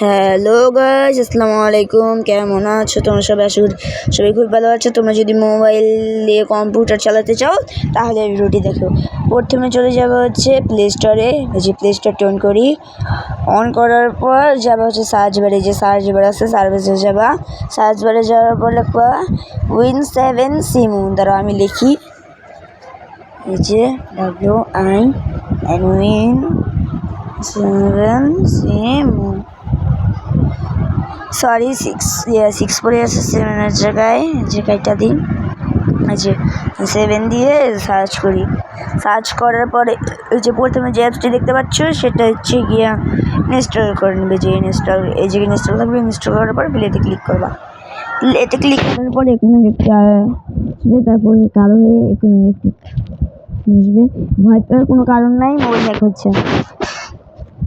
Hello guys, আসসালামু আলাইকুম। কেমন আছো তোমরা সবাই? আশা করি সবাই খুব ভালো আছো। তোমরা যদি মোবাইল দিয়ে কম্পিউটার চালাতে চাও তাহলে ভিডিওটি দেখো। প্রথমে চলে যাবো হচ্ছে প্লে স্টোরে। এই যে প্লে স্টোরটি অন করি। অন করার পর যাবা হচ্ছে সার্চ বারে, যে সার্চ বার আছে সার্ভিসে যাবা। সার্চ বারে যাওয়ার পর লিখবা Win7 সিমু। দ্বারা আমি লিখি এই যে Win7 সিমু। সরি 6 পরে আছে, 7-এর জায়গায় এটা দিন। যে 7 দিয়ে সার্চ করি। সার্চ করার পরে ওই যে প্রথমে যে অ্যাপসটি দেখতে পাচ্ছ সেটা হচ্ছে গিয়া ইনস্টল করে নেবে। যে ইনস্টল, এই যে ইনস্টল থাকবে। ইনস্টল করার পর প্লেতে ক্লিক করবা। প্লেতে ক্লিক করার পরে এখানে দেখতে আসবে, তারপরে কালো হয়ে এখানে দেখতে আসবে। ভয় পাওয়ার কোনো কারণ নাই, মোবাইল হ্যাক হচ্ছে।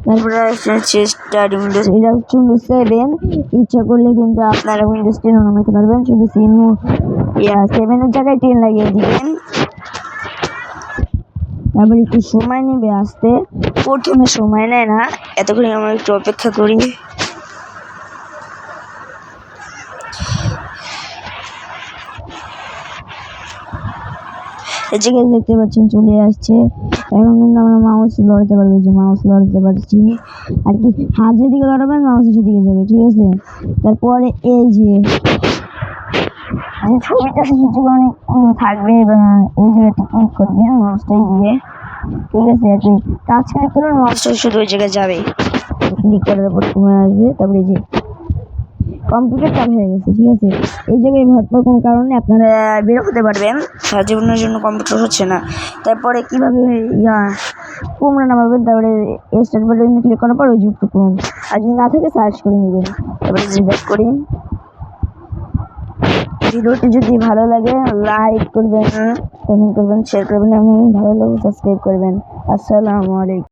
তারপরে হচ্ছে স্টাডি উইন্ডোজ, এটা হচ্ছে Windows 7। ইচ্ছা করলে কিন্তু আপনারা Windows 10 নামাতে পারবেন। শুধু সিমু 7-এর জায়গায় 10 লাগিয়ে দিবেন। তারপর একটু সময় নেবে আসতে, প্রথমে সময় নেয় না, এতক্ষণ আমরা একটু অপেক্ষা করি। এই জায়গায় দেখতে পাচ্ছেন চলে আসছে। এখন কিন্তু আমরা মাউস লড়াতে পারবো, যে মাউস লড়াতে পারছি আর কি। হাত যেদিকে লড়াবেন মাউস সেদিকে যাবে, ঠিক আছে। তারপরে এই যে ছবিটা জীবনে থাকবে, এই জায়গাটা ক্লিক করবেন মাউসটাই দিয়ে, ঠিক আছে। আর কি টাচ ক্লিক করবেন, মাউসটা শুধু ওই জায়গায় যাবে। ক্লিক করার পর তোমার আসবে। তারপরে এই যে কম্পিউটার চালু হয়ে গেছে, ঠিক আছে। এই জায়গায় ভয় পাওয়ার কোনো কারণে আপনারা বের হতে পারবেন। সারা জীবনের জন্য কম্পিউটার হচ্ছে না। তারপরে কীভাবে কুমড়া নামাবেন, তারপরে স্টার্ট বাটনে ক্লিক করার পর ওই যুক্ত করুন। আর যদি না থাকে সার্চ করে নেবেন। তারপরে ব্যাক করি। ভিডিওটি যদি ভালো লাগে লাইক করবেন, কমেন্ট করবেন, শেয়ার করবেন এবং ভালো লাগে সাবস্ক্রাইব করবেন। আসসালামু আলাইকুম।